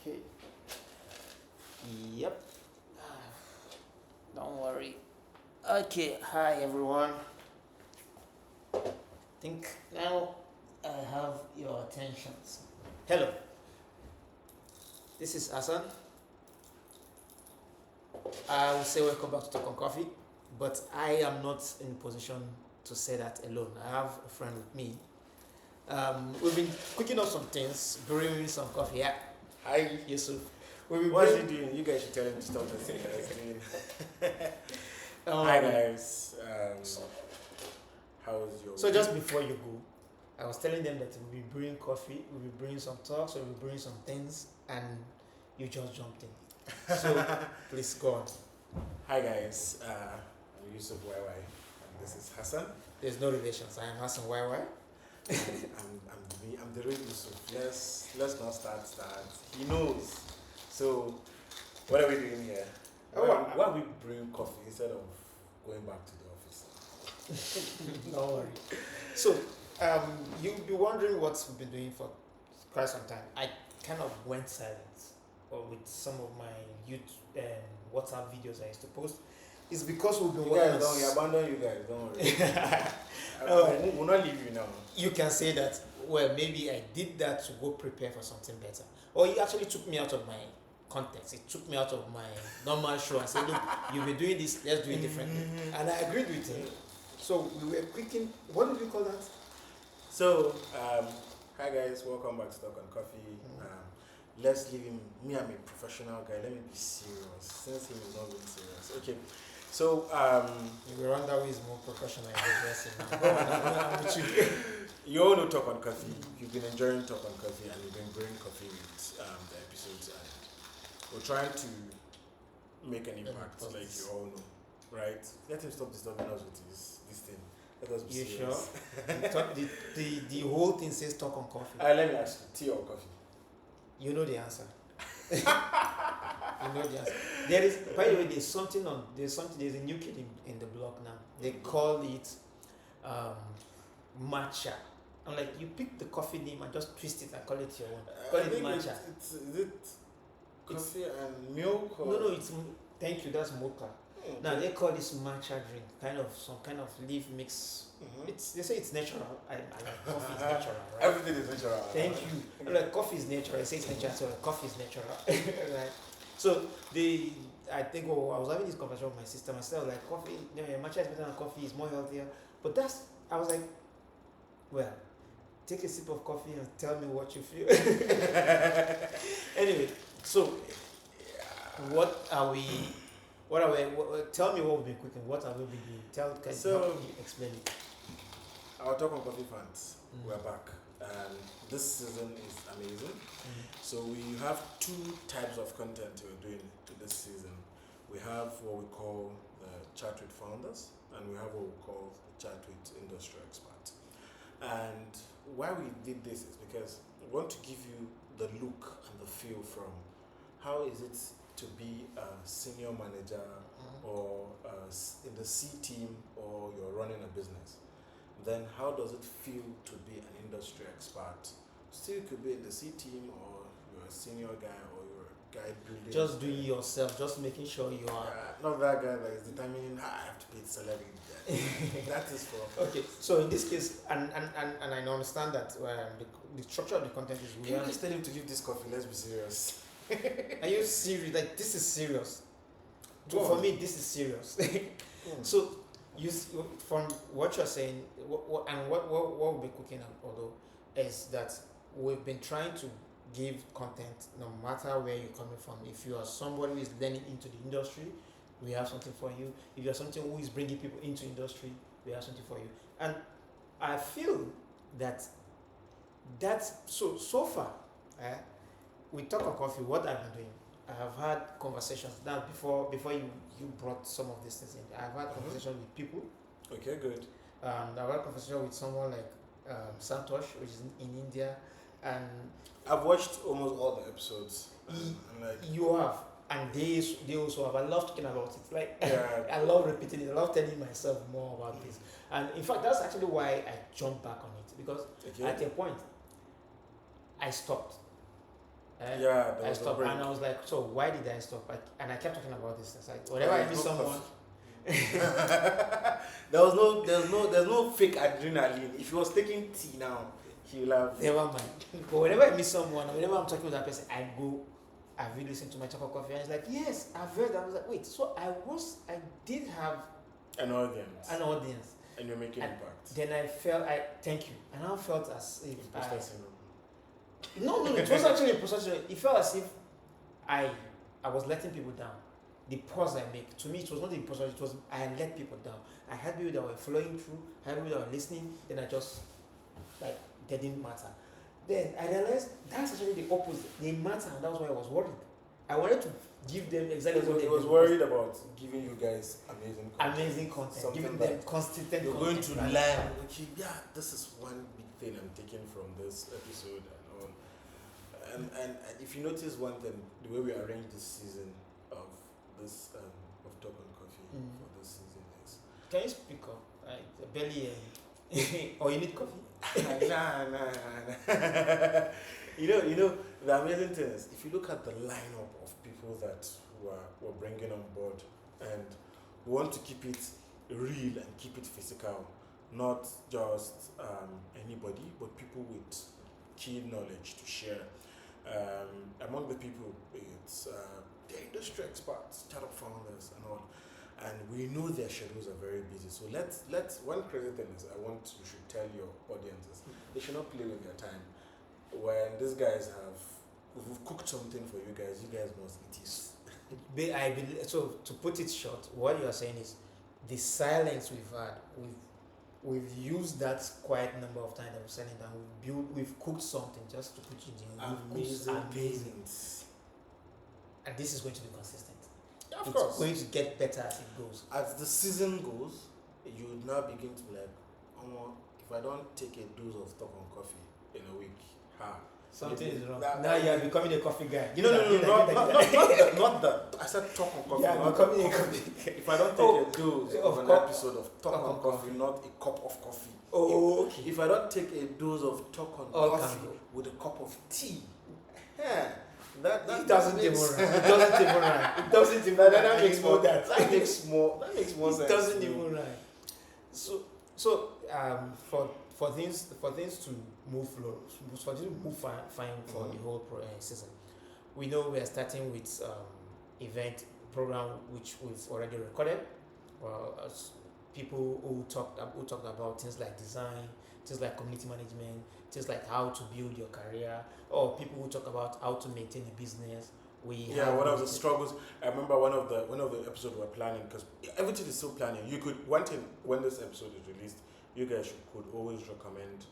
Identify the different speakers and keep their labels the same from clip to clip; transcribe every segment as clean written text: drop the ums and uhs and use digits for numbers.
Speaker 1: Okay. Yep. Don't worry. Okay. Hi everyone. Think now I have your attentions. Hello. This is Hassan. I will say welcome back to Talk on Coffee, but I am not in position to say that alone. I have a friend with me. We've been cooking up some things, brewing some coffee. Yeah. Hi, Yusuf.
Speaker 2: What's he doing? You guys should tell him to stop the thing that he's doing. Hi guys. How's your
Speaker 1: So just before you go, I was telling them that we'll be brewing coffee, we'll be brewing some talks, we'll be brewing some things, and you just jumped in. So please go on.
Speaker 2: Hi guys. I'm Yusuf YY and this is Hassan.
Speaker 1: There's no relations. I am Hassan YY.
Speaker 2: I'm the real Yusuf. Let's not start. He knows. So what are we doing here? Why are we brewing coffee instead of going back to the office?
Speaker 1: Don't worry. So you'll be wondering what we've been doing for quite some time. I kind of went silent with some of my YouTube WhatsApp videos I used to post. It's because we've been
Speaker 2: working. We abandon you guys. Don't worry. We'll not leave you now.
Speaker 1: You can say that. Well, maybe I did that to go prepare for something better, or you actually took me out of my context. It took me out of my normal show and said, "Look, you've been doing this. Let's do it differently." And I agreed with him. So we were cooking. What did we call that?
Speaker 2: So, hi guys, welcome back to Talk on Coffee. Let's leave him. Me, I'm a professional guy. Let me be serious. Since he is not being serious. Okay. So,
Speaker 1: Miranda is more professional in dressing now.
Speaker 2: You all know Talk on Coffee. You've been enjoying Talk on Coffee and you've been brewing coffee with the episodes. And we're trying to make an impact, like you all know, right? Let him stop disturbing us with this thing. Let us be serious.
Speaker 1: Sure? the whole thing says Talk on Coffee.
Speaker 2: Let me ask you, tea or coffee?
Speaker 1: You know the answer. You know the answer. There is, by the way, there's a new kid in the block now. They call it matcha. I'm like, you pick the coffee name and just twist it and call it your own. Call it matcha.
Speaker 2: Is it coffee and milk? Or?
Speaker 1: No, thank you, that's mocha. Now they call this matcha drink, some kind of leaf mix. They say it's natural. I like coffee is natural, right?
Speaker 2: Everything is natural.
Speaker 1: Thank you. I'm like, coffee is natural. I say it's natural, so like, coffee is natural. Right? So I think I was having this conversation with my sister. My sister was like, coffee, matcha is better than coffee, it's more healthier. But I was like, well, take a sip of coffee and tell me what you feel. Anyway, so tell me what we've been cooking. What have we been doing? Can you explain it?
Speaker 2: Our Talk on Coffee fans, we're back. And this season is amazing. So we have two types of content we're doing to this season. We have what we call the Chat with Founders, and we have what we call the Chat with Industry Experts. And why we did this is because we want to give you the look and the feel from how is it to be a senior manager or in the C team, or you're running a business. Then how does it feel to be an industry expert? Still could be in the C team, or you're a senior guy, or you're a guy building.
Speaker 1: Just doing yourself, just making sure you are.
Speaker 2: Not that guy that is determining, I have to pay the salary. That is for.
Speaker 1: Okay, so in this case, and I understand that the structure of the content is
Speaker 2: weird. Can you just tell him to give this coffee? Let's be serious.
Speaker 1: Are you serious? Like, this is serious. For me, this is serious. So, from what you're saying, what we'll be cooking, although, is that we've been trying to give content no matter where you're coming from. If you are somebody who is learning into the industry, we have something for you. If you're something who is bringing people into industry, we have something for you. And I feel that's so far. We Talk on Coffee. What I've been doing, I have had conversations now before you brought some of these things in. I've had conversations with people.
Speaker 2: Okay, good.
Speaker 1: I've had a conversation with someone like Santosh, which is in India, and
Speaker 2: I've watched almost all the episodes.
Speaker 1: You have, and they also have. I love talking about it. Like, I love repeating it. I love telling myself more about this. And in fact, that's actually why I jumped back on it, because at a point I stopped.
Speaker 2: Yeah, there
Speaker 1: I
Speaker 2: was a
Speaker 1: stopped,
Speaker 2: break.
Speaker 1: and I was like, so why did I stop? And I kept talking about this. It's like whenever I
Speaker 2: There's
Speaker 1: meet
Speaker 2: no
Speaker 1: someone,
Speaker 2: there's no fake adrenaline. If he was taking tea now, he will have.
Speaker 1: never mind. But whenever I meet someone, whenever I'm talking with that person, Have you listened to my chocolate coffee? And it's like, yes, I've heard that. I was like, wait, so I did have
Speaker 2: An audience.
Speaker 1: an audience.
Speaker 2: And you're making
Speaker 1: And
Speaker 2: impact.
Speaker 1: Then thank you. And I felt as if
Speaker 2: Imposter syndrome.
Speaker 1: no, it was actually a process. It felt as if I was letting people down. The pause I make, to me, it was not the process, it was I had let people down. I had people that were flowing through, I had people that were listening, then I just, like, they didn't matter. Then I realized that's actually the opposite. They matter, and that was why I was worried. I wanted to give them exactly what they
Speaker 2: was
Speaker 1: needed.
Speaker 2: worried about giving you guys
Speaker 1: Amazing content,
Speaker 2: Something
Speaker 1: giving
Speaker 2: that
Speaker 1: them consistent
Speaker 2: You're
Speaker 1: content.
Speaker 2: going to
Speaker 1: right?
Speaker 2: learn. Okay, yeah, this is one big thing I'm taking from this episode and all. And if you notice one thing, the way we arranged this season of this of Talk on Coffee for this season is
Speaker 1: Can you speak up? Like, barely. Or you need coffee?
Speaker 2: nah. you know the amazing thing is if you look at the lineup of people that we're bringing on board, and we want to keep it real and keep it physical, not just anybody, but people with key knowledge to share. Among the people, it's the industry experts, startup founders, and all. And we know their schedules are very busy. So let's one crazy thing is you should tell your audiences they should not play with their time. When these guys we've cooked something for you guys must eat it.
Speaker 1: I believe, so to put it short, what you are saying is the silence we've had, we've used that quiet number of times that we're selling down, we've cooked something just to put you in. Amazing. And this is going to be consistent.
Speaker 2: Yeah, of
Speaker 1: It's
Speaker 2: course.
Speaker 1: going to get better as it goes.
Speaker 2: As the season goes, you would now begin to be like, oh, if I don't take a dose of Talk on Coffee in a week,
Speaker 1: Something is wrong.
Speaker 2: That-
Speaker 1: Now you are becoming a coffee guy.
Speaker 2: No, not that. I said Talk on Coffee.
Speaker 1: Yeah,
Speaker 2: not
Speaker 1: becoming a
Speaker 2: coffee.
Speaker 1: coffee guy.
Speaker 2: If I don't take a dose of an
Speaker 1: cup-
Speaker 2: episode of Talk on Coffee, not a cup of coffee.
Speaker 1: Oh, okay.
Speaker 2: If I don't take a dose of Talk on
Speaker 1: All
Speaker 2: Coffee
Speaker 1: can go.
Speaker 2: with a cup of tea, that
Speaker 1: It doesn't even
Speaker 2: makes-
Speaker 1: rhyme. It doesn't even rhyme. It doesn't even rhyme.
Speaker 2: that makes more
Speaker 1: that.
Speaker 2: that makes more sense.
Speaker 1: It doesn't
Speaker 2: to me.
Speaker 1: even rhyme. So for things to move flow, for things to move fine for the whole season, we know we are starting with event program which we've already recorded. Well, as people who talked about things like design, things like community management, things like how to build your career, or people who talk about how to maintain a business.
Speaker 2: One of the struggles. I remember one of the episodes we were planning, because everything is still planning. One thing when this episode is released, you guys could always recommend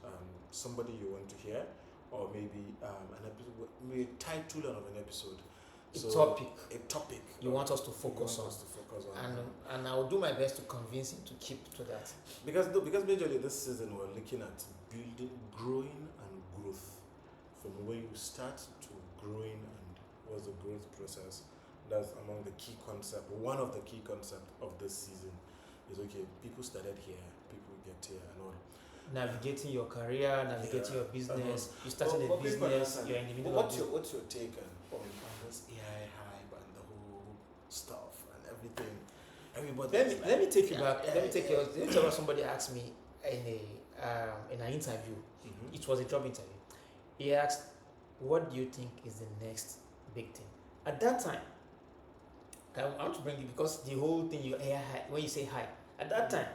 Speaker 2: somebody you want to hear, or maybe an episode, maybe a title of an episode. A topic
Speaker 1: you want us to focus on. And I'll do my best to convince him to keep to that.
Speaker 2: Because majorly this season we're looking at building, growing and growth. From where you start to growing and what's the growth process. That's among the key concept. One of the key concepts of this season is people started here, people get here and all.
Speaker 1: Navigating your career, navigating your business. You started a business, you're in the middle of it.
Speaker 2: What's your take on this AI hype and the whole stuff and everything? Everybody.
Speaker 1: Let me take you back. Let me take you. Let me tell you what somebody asked me in an interview.
Speaker 2: Mm-hmm.
Speaker 1: It was a job interview. He asked, "What do you think is the next big thing?" At that time, I want to bring you because the whole thing when you say hype at that time,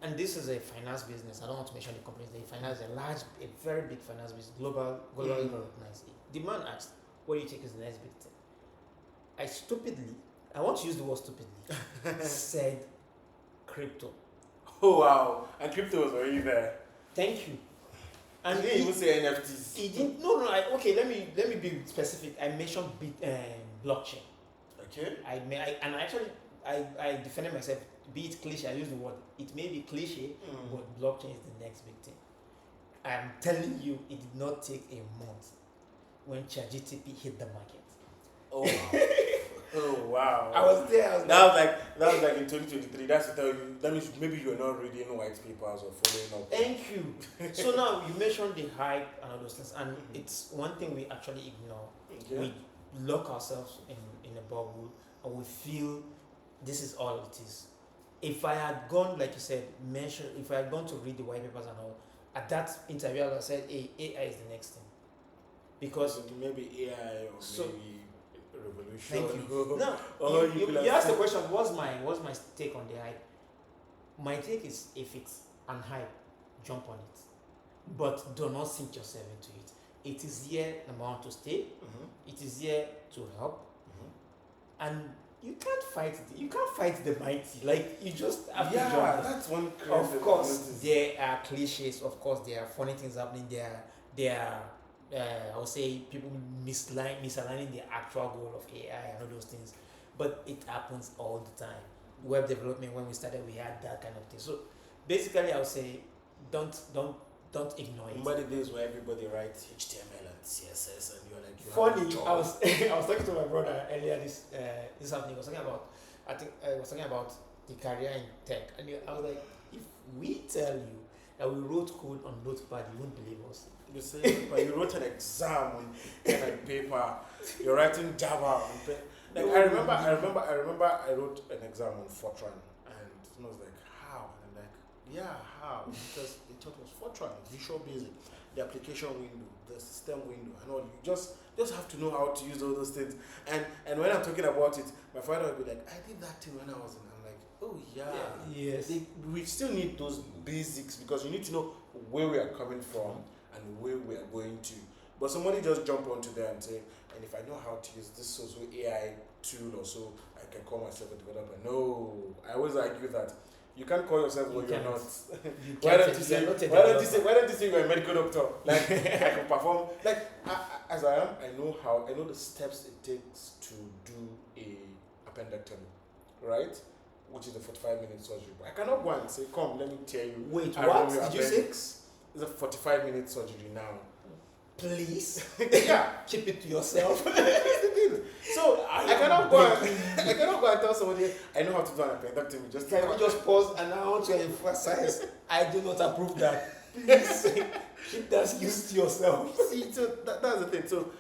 Speaker 1: and this is a finance business. I don't want to mention the companies. They finance a very big finance business, globally recognized. The man asked, "What do you think is the next big thing?" I want to use the word stupidly, said crypto.
Speaker 2: Oh wow! And crypto was already there.
Speaker 1: Thank you.
Speaker 2: And he didn't even say NFTs.
Speaker 1: He didn't. No. Let me be specific. I mentioned blockchain.
Speaker 2: Okay.
Speaker 1: I defended myself. Be it cliche, I use the word. It may be cliche, but blockchain is the next big thing. I'm telling you, it did not take a month when ChatGPT hit the market.
Speaker 2: Oh wow. Oh wow.
Speaker 1: I was there. I was
Speaker 2: That was like in 2023. That's to tell you. That means maybe you're not reading white papers or following up.
Speaker 1: Thank you. So now you mentioned the hype and all those things, and it's one thing we actually ignore.
Speaker 2: Okay.
Speaker 1: We lock ourselves in a bubble, and we feel this is all it is. If I had gone, like you said, if I had gone to read the white papers and all, at that interview, I would have said, hey, AI is the next thing. Because
Speaker 2: So maybe AI or
Speaker 1: So-
Speaker 2: maybe revolution.
Speaker 1: thank you. No,
Speaker 2: Or
Speaker 1: you
Speaker 2: could have
Speaker 1: asked the
Speaker 2: said-
Speaker 1: question, what's my take on the hype? My take is, if it's an hype, jump on it. But do not sink yourself into it. It is here, number one, to stay.
Speaker 2: Mhm,
Speaker 1: It is here to help.
Speaker 2: mhm.
Speaker 1: And you can't fight the mighty. Like, you just have to
Speaker 2: Yeah,
Speaker 1: jump in.
Speaker 2: that's one.
Speaker 1: Of course, there are cliches. Of course, there are funny things happening. There are I would say people misaligning the actual goal of AI and all those things. But it happens all the time. Web development, when we started, we had that kind of thing. So basically, I would say, don't ignore it.
Speaker 2: Remember the days where everybody writes HTML and CSS, and you're like, you have
Speaker 1: Funny,
Speaker 2: a job.
Speaker 1: I was I was talking to my brother earlier this afternoon. I was talking about the career in tech, and I was like, if we tell you that we wrote code on Notepad, you won't believe us.
Speaker 2: You say, but you wrote an exam on pen and paper. You're writing Java on pen. Like I remember I wrote an exam on Fortran, and someone was like, how? And I'm like, yeah, how? Because they thought it was Fortran, Visual Basic, the application window, the system window, and all. You just have to know how to use all those things. And when I'm talking about it, my father would be like, I did that thing when I was in. I'm like, oh yeah.
Speaker 1: Yes.
Speaker 2: We still need those basics because you need to know where we are coming from and where we are going to. But somebody just jump onto there and say, and if I know how to use this so AI tool or so, I can call myself a developer. No, I always argue that you can't call yourself what you're
Speaker 1: can't.
Speaker 2: not.
Speaker 1: You
Speaker 2: Why
Speaker 1: can't
Speaker 2: don't you say?
Speaker 1: you're not a
Speaker 2: Why don't you
Speaker 1: developer.
Speaker 2: say? Why don't you say you're a medical doctor? Like I can perform. Like as I am, I know the steps it takes to do a appendectomy, right? Which is a 45-minute surgery. But I cannot go and say, "Come, let me tell you."
Speaker 1: Wait,
Speaker 2: I
Speaker 1: what
Speaker 2: know your
Speaker 1: did you say?
Speaker 2: appendix. It's a 45-minute surgery now.
Speaker 1: Please
Speaker 2: Yeah.
Speaker 1: keep it to yourself.
Speaker 2: That's the thing. So I cannot go and tell somebody I know how to do an appendectomy. Just
Speaker 1: Can we just pause, and I want to emphasize, I do not approve that. Please keep that used to yourself.
Speaker 2: see? So that's the thing. So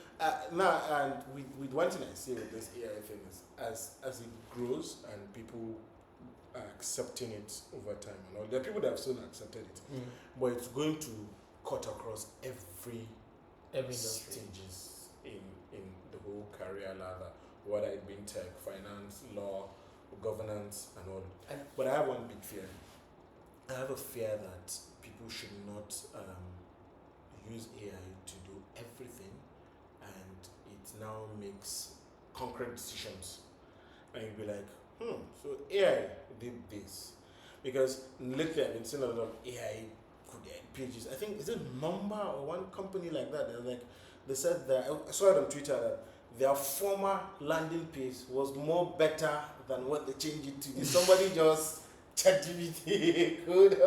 Speaker 2: now, and with one thing I say with this AI thing is, as it grows and people are accepting it over time, and all, there are people that have still accepted it, but it's going to cut across every
Speaker 1: industry.
Speaker 2: stages in the whole career ladder, whether it be in tech, finance, law, governance, and all. But I have one big fear. I have a fear that people should not use AI to do everything, and it now makes concrete decisions. And you'll be like, so AI did this. Because lately I've been seeing a lot of AI pages. I think, is it Number or one company like that? They said that, I saw it on Twitter, that their former landing page was more better than what they changed it to. Did somebody just ChatGPT code?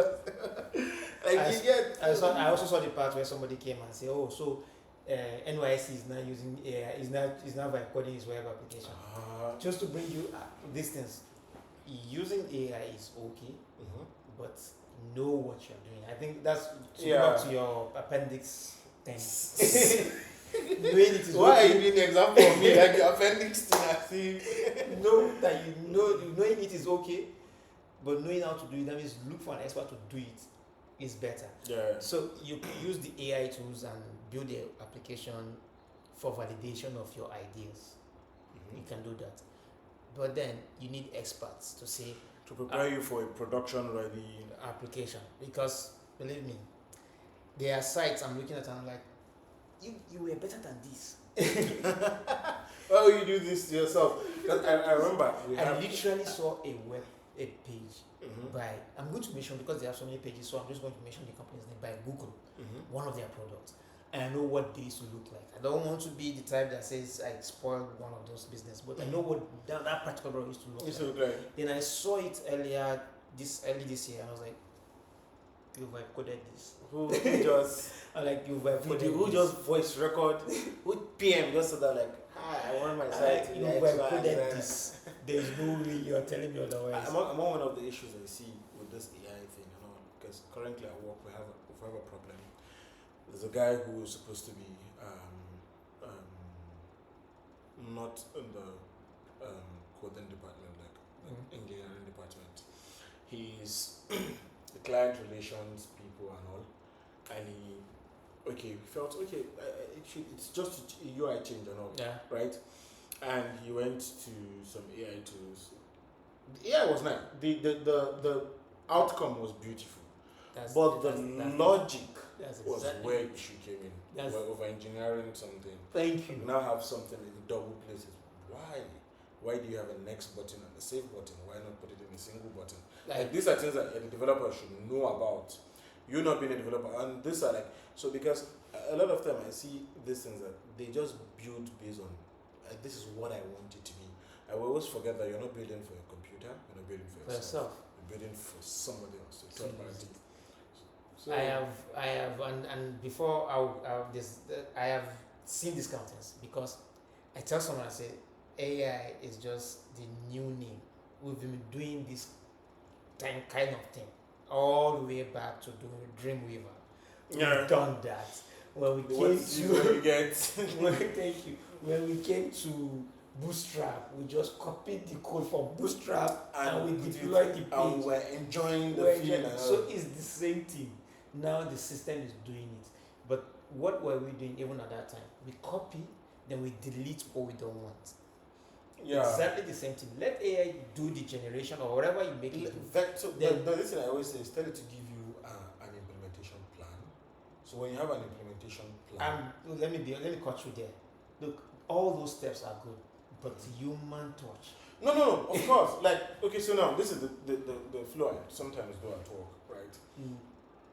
Speaker 1: I also saw the part where somebody came and said, "Oh, so NYC is now using AI, is now coding his web application." Just to bring you these things, using AI is okay, but know what you're doing. I think that's to go back to your appendix thing. Knowing it is
Speaker 2: Why are
Speaker 1: okay.
Speaker 2: you doing the example of me like the appendix thing? I see.
Speaker 1: Know that knowing it is okay, but knowing how to do it, that means look for an expert to do it is better.
Speaker 2: Yeah.
Speaker 1: So you use the AI tools and build the application for validation of your ideas. You can do that, but then you need experts to say
Speaker 2: To prepare you for a production ready
Speaker 1: application, because believe me, there are sites I'm looking at and I'm like, you were better than this.
Speaker 2: Why would you do this to yourself? Because I remember
Speaker 1: I literally saw a page
Speaker 2: Mhm.
Speaker 1: by, I'm going to mention, because there are so many pages, so I'm just going to mention the company's name, by Google, one of their products, and I know what they used to look like. I don't want to be the type that says I spoiled one of those business, but I know what that particular product used to look
Speaker 2: It's
Speaker 1: like.
Speaker 2: okay.
Speaker 1: Then I saw it early this year, and I was like, you've coded this.
Speaker 2: Who just
Speaker 1: I'm like, you've coded
Speaker 2: who
Speaker 1: this.
Speaker 2: just voice record? Who PM just so that like, hi, I want my site to be
Speaker 1: we
Speaker 2: X, Y,
Speaker 1: coded
Speaker 2: Z.
Speaker 1: this. There's no way you're telling me otherwise.
Speaker 2: Among one of the issues I see with this AI thing, because currently at work we have a problem. There's a guy who is supposed to be not in the coding department, like engineering department. He's the client relations people and all, and he felt it's just a UI change and all, right? And he went to some AI tools. The AI was nice. The outcome was beautiful, but the logic was where the issue came in. We're over engineering something.
Speaker 1: Thank you.
Speaker 2: You now have something in double places. Why? Why do you have a next button and a save button? Why not put it in a single button? Like these are things that a developer should know about. You not being a developer, and these are so because a lot of time I see these things that they just build based on this is what I want it to be. I will always forget that you're not building for your computer, you're not building for yourself. You're building for somebody else. So
Speaker 1: I have, and before I have seen this countenance because I tell someone, I say, AI is just the new name. We've been doing this kind of thing all the way back to doing Dreamweaver. We've done that. When we came to Bootstrap, we just copied the code from Bootstrap and we deployed the page.
Speaker 2: And we're enjoying the feel.
Speaker 1: So it's the same thing. Now the system is doing it. But what were we doing even at that time? We copy, then we delete what we don't want. Exactly the same thing. Let AI do the generation or whatever you make it do.
Speaker 2: So the thing I always say is tell it to give you an implementation plan. So when you have an implementation plan,
Speaker 1: let me cut through there. Look, all those steps are good, but human touch.
Speaker 2: No, of course. So now this is the flow I sometimes do at work, right?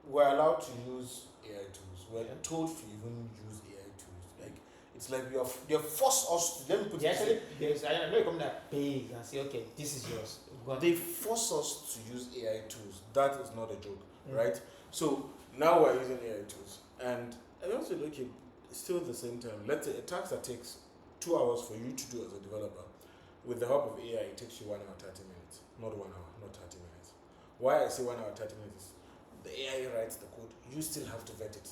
Speaker 2: We're allowed to use AI tools. We're told to even use AI tools. It's like they're forced us to. Let me put it.
Speaker 1: I know you come there, pay and say, okay, this is yours.
Speaker 2: They force us to use AI tools. That is not a joke, right? So now we're using AI tools, and I also look at still at the same time. Let's say a task that takes 2 hours for you to do as a developer, with the help of AI, it takes you 1 hour 30 minutes, not 1 hour, not 30 minutes. Why I say 1 hour 30 minutes is the AI writes the code. You still have to vet it.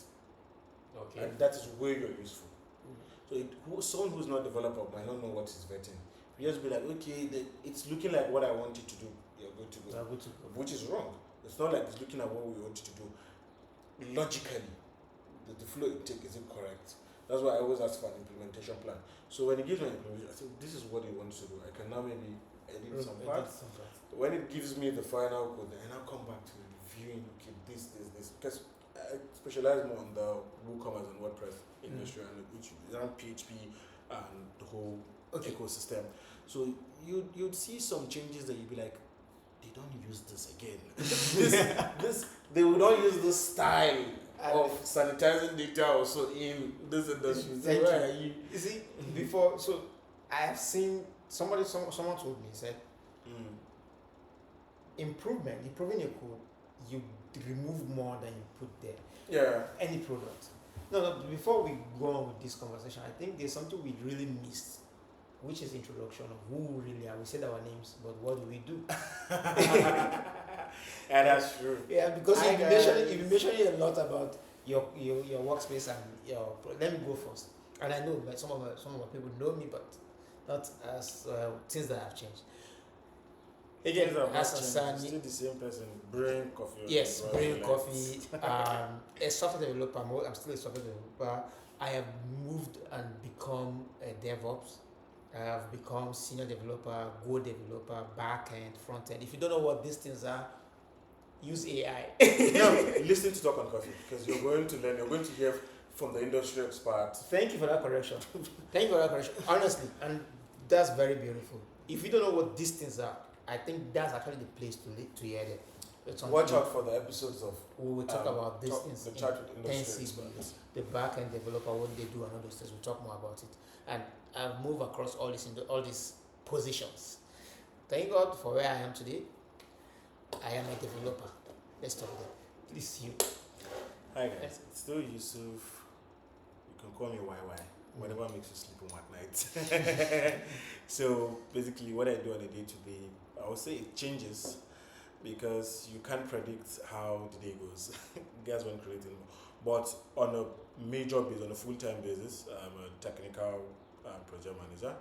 Speaker 1: Okay.
Speaker 2: And that is where you're useful. So someone who's not a developer might not know what is vetting. You just be like, okay, it's looking like what I want you to do. You're good to go. Which is wrong. It's not like it's looking at what we want you to do. Logically, the flow it takes, is it correct? That's why I always ask for an implementation plan. So when it gives me an implementation, I think this is what it wants to do. I can now maybe edit some parts. When it gives me the final code, then I now come back to reviewing, okay, this. Because I specialize more on the WooCommerce and WordPress industry, and which is around PHP and the whole ecosystem. So you'd see some changes that you'd be like, they don't use this again. They would not use this style of sanitizing data also in this industry.
Speaker 1: You see, before, so I have seen someone told me, said, improving your code, you remove more than you put there.
Speaker 2: Yeah.
Speaker 1: Any product. No, before we go on with this conversation, I think there's something we really missed, which is introduction of who we really are. We said our names, but what do we do?
Speaker 2: And that's true.
Speaker 1: Yeah, because you've been mentioning a lot about your workspace and your. Let me go first. And I know that some of my people know me, but not as things that have changed.
Speaker 2: Again, as Asani, still the same person. Brain Coffee.
Speaker 1: Yes, Brain Coffee. A software developer. I'm still a software developer. I have moved and become a DevOps. I have become senior developer, Go developer, back end, front end. If you don't know what these things are, use AI.
Speaker 2: Now, listen to Talk on Coffee because you're going to learn. You're going to hear from the industry experts.
Speaker 1: Thank you for that correction. Honestly, and that's very beautiful. If you don't know what these things are, I think that's actually the place to hear them.
Speaker 2: Watch out for the episodes of.
Speaker 1: We will talk about these things.
Speaker 2: The chat with industry experts.
Speaker 1: The back end developer, what they do, and all those things. We'll talk more about it. And I've moved across all these positions. Thank God for where I am today. I am a developer. Let's talk there. Please, you.
Speaker 2: Hi guys, it's still Yusuf. You can call me YY. whatever makes you sleep home at night. So basically, what I do on a day to day, I would say it changes because you can't predict how the day goes. Guys won't create it. But on a major basis, on a full-time basis, I'm a technical project manager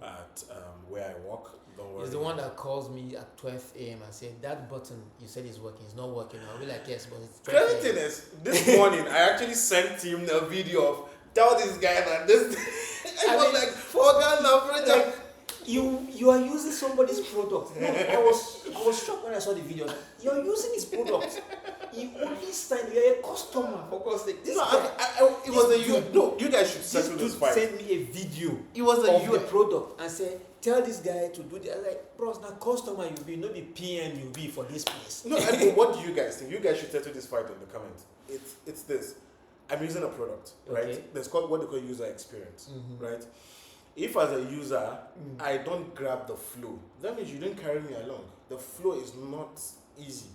Speaker 2: at where I work. Don't worry.
Speaker 1: He's the one that calls me at 12 a.m. and said, that button you said is working, it's not working. I'll be like, yes, but it's 12
Speaker 2: Crazy thing is, this morning I actually sent him a video of tell this guy that this. I was like, project.
Speaker 1: You are using somebody's product. No, I was shocked when I saw the video. You're using his product. You only signed. You're a customer. For God's sake, this
Speaker 2: It was a you. No, you guys should settle this fight.
Speaker 1: Send me a video.
Speaker 2: It was
Speaker 1: of the product and say, tell this guy to do that. Like, bros, now customer you be, not the PM you be for this place.
Speaker 2: No, I mean, what do you guys think? You guys should settle this fight in the comments. It's this. I'm using a product, right?
Speaker 1: Okay.
Speaker 2: There's called what they call user experience, right? If as a user I don't grab the flow, that means you didn't carry me along. The flow is not easy.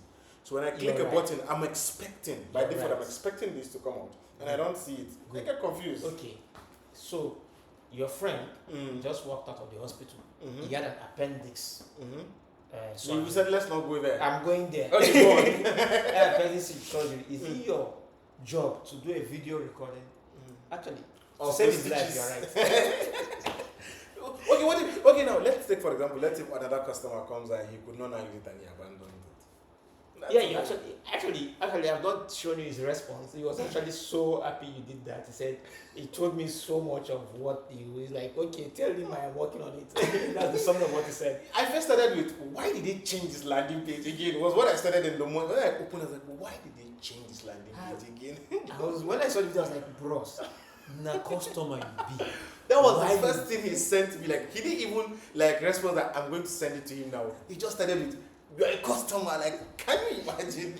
Speaker 2: So when I click a button, I'm expecting, by default, I'm expecting this to come out, and I don't see it. I get confused.
Speaker 1: Okay, so your friend just walked out of the hospital. He had an appendix.
Speaker 2: So you said let's not go there.
Speaker 1: I'm going there.
Speaker 2: Okay, go on.
Speaker 1: Appendix surgery. Is it your job to do a video recording? Actually, to save his life, you're right.
Speaker 2: Okay, now let's take for example, let's say another customer comes and he could not use it and he abandoned it.
Speaker 1: Yeah, you actually, I've not shown you his response. He was actually so happy you did that. He said, he told me so much of what he was like, okay, tell him I am working on it. That's the summary of what he said.
Speaker 2: I first started with, why did they change this landing page again? It was what I started in the morning. When I opened, I was like, why did they change this landing page again?
Speaker 1: When I saw the video, I was like, bros, na customer you be.
Speaker 2: That was the first thing he sent me. Like, he didn't even like respond that I'm going to send it to him now. He just started with, you're a customer. Like, can you imagine?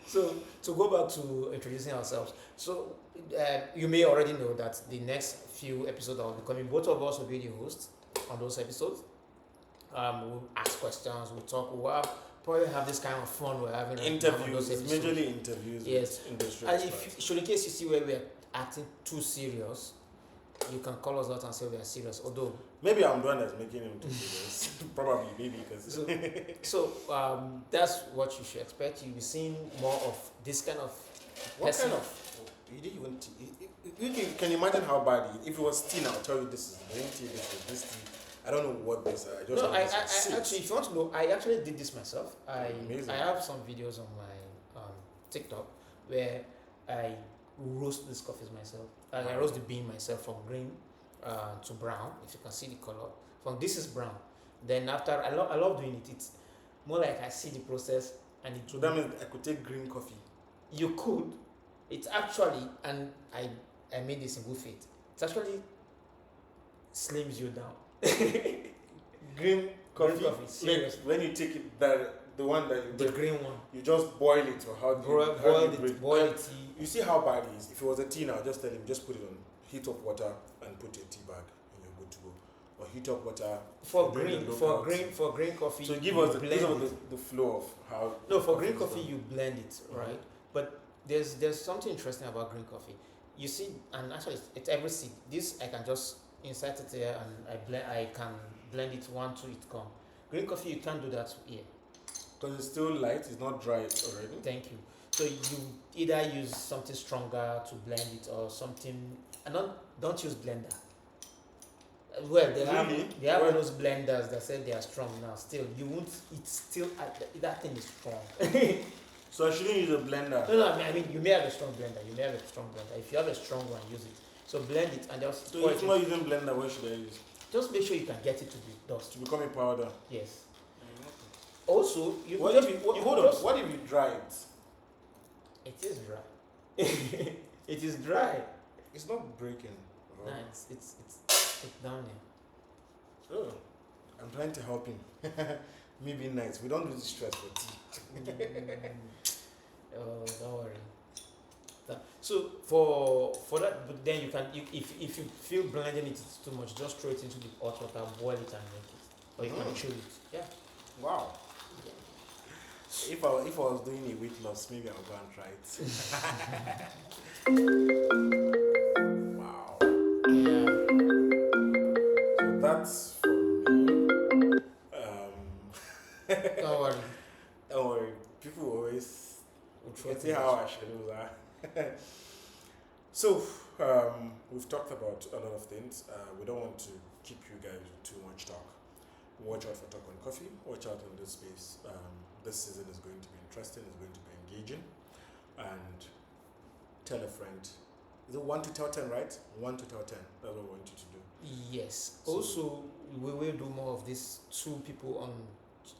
Speaker 1: So to go back to introducing ourselves. So you may already know that the next few episodes that will be coming, both of us will be the hosts on those episodes. We'll ask questions, we'll talk, probably have this kind of fun we're having.
Speaker 2: Interviews, majorly interviews.
Speaker 1: Yes.
Speaker 2: Industry
Speaker 1: and
Speaker 2: experts.
Speaker 1: in case you see where we're acting too serious, you can call us out and say we are serious. Although
Speaker 2: maybe I'm the one that's making him too serious. Probably, maybe because.
Speaker 1: So that's what you should expect. You'll be seeing more of this kind of.
Speaker 2: What kind of? You didn't even. You can imagine how bad it is. If it was tea, I'll tell you this is green tea, this tea. I don't know what this. I just.
Speaker 1: No, I actually, if you want to know, I actually did this myself.
Speaker 2: Amazing.
Speaker 1: I have some videos on my TikTok where I roast these coffees myself. I roast the bean myself from green to brown. If you can see the color, from this is brown. Then after I love doing it. It's more like I see the process and it.
Speaker 2: So that means I could take green coffee.
Speaker 1: You could. It's actually, and I made this in good faith. It actually slims you down.
Speaker 2: Green coffee.
Speaker 1: Seriously.
Speaker 2: When you take it, the one that you
Speaker 1: The green one.
Speaker 2: you just boil it or how do you
Speaker 1: Boil it.
Speaker 2: You see how bad it is. If it was a tea now, just tell him just put it on heat up water and put a tea bag and you're good to go. Or heat up water
Speaker 1: For green coffee.
Speaker 2: So give us the flow of how.
Speaker 1: No, for green coffee you blend it, right? But there's something interesting about green coffee. You see, and actually it's every seed. This I can just insert it here and I can blend it 1, 2, it come. Green coffee you can't do that here.
Speaker 2: Because it's still light, it's not dry already.
Speaker 1: Thank you. So you either use something stronger to blend it or something, and don't use blender. Well, they have
Speaker 2: Well,
Speaker 1: those blenders that say they are strong now. Still, you won't. It's still that thing is strong.
Speaker 2: So I shouldn't use a blender.
Speaker 1: No. I mean, you may have a strong blender. If you have a strong one, use it. So blend it and just.
Speaker 2: So if I'm not using blender, what should I use?
Speaker 1: Just make sure you can get it to the dust.
Speaker 2: To become a powder.
Speaker 1: Yes. Also,
Speaker 2: What if you dry it?
Speaker 1: It is dry. It is dry.
Speaker 2: It's not breaking.
Speaker 1: Nah, it's down here.
Speaker 2: Oh, I'm trying to help him. Me being nice. We don't really stress for tea.
Speaker 1: Oh, don't worry. So for that, but then you can if you feel blending it is too much, just throw it into the hot water, boil it and drink it, or you can chew it. Yeah.
Speaker 2: Wow.
Speaker 1: Yeah.
Speaker 2: If I was doing a weight loss, maybe I'll go and try it. Wow. that's from me.
Speaker 1: Don't worry.
Speaker 2: Don't worry. People always
Speaker 1: We'll try
Speaker 2: see
Speaker 1: to
Speaker 2: how our schedules are. So, we've talked about a lot of things. We don't want to keep you guys with too much talk. Watch out for Talk on Coffee. Watch out in this space. This season is going to be interesting. It's going to be engaging. And tell a friend. Is it 1 to tell 10, right? 1 to tell 10. That's what we want you to do.
Speaker 1: Yes.
Speaker 2: So-
Speaker 1: Also, we will do more of this. Two people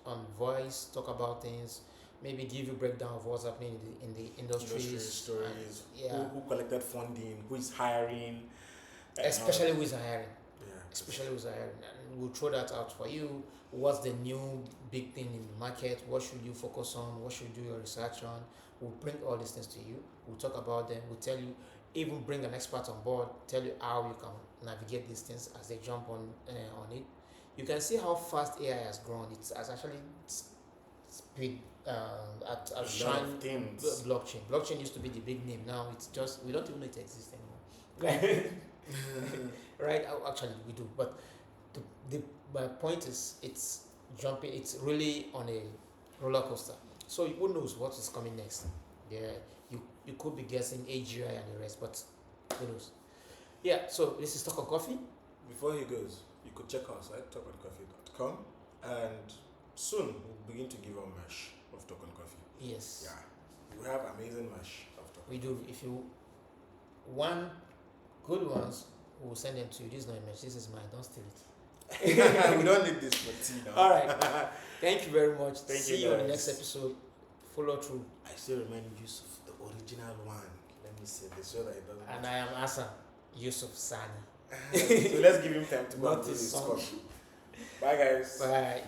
Speaker 1: on voice talk about things. Maybe give you breakdown of what's happening in the industries.
Speaker 2: Industry stories.
Speaker 1: Yeah.
Speaker 2: Who collected funding? Who is hiring? and
Speaker 1: Especially with hiring.
Speaker 2: Yeah.
Speaker 1: Especially with hiring. And we'll throw that out for you. What's the new big thing in the market? What should you focus on? What should you do your research on? We'll bring all these things to you. We'll talk about them. We'll tell you, even bring an expert on board, tell you how you can navigate these things as they jump on it. You can see how fast AI has grown. It's actually speed at
Speaker 2: A lot of
Speaker 1: shine
Speaker 2: things.
Speaker 1: blockchain. Blockchain used to be the big name. Now it's just we don't even know it exists anymore. Right? Actually, we do. But my point is, it's jumping. It's really on a roller coaster. So who knows what is coming next? Yeah, you could be guessing AGI and the rest, but who knows? Yeah. So this is Talk on Coffee.
Speaker 2: Before he goes, you could check our site, talkoncoffee.com, and soon we'll begin to give our mesh of Talk on Coffee.
Speaker 1: Yes.
Speaker 2: Yeah. We have amazing mesh of Talk on
Speaker 1: We do. If you want good ones, we'll send them to you. This is not a match. This is mine. Don't steal it.
Speaker 2: We don't need this for tea now.
Speaker 1: All right. Thank you very much.
Speaker 2: Thank
Speaker 1: See
Speaker 2: you,
Speaker 1: you on the
Speaker 2: guys.
Speaker 1: next episode. Follow through.
Speaker 2: I still remind Yusuf, the original one. Let me say this so that it doesn't.
Speaker 1: And I am Hassan Yusuf Sani.
Speaker 2: So let's give him time to go
Speaker 1: Not
Speaker 2: and do
Speaker 1: his
Speaker 2: his
Speaker 1: song.
Speaker 2: coffee. Bye, guys.
Speaker 1: Bye.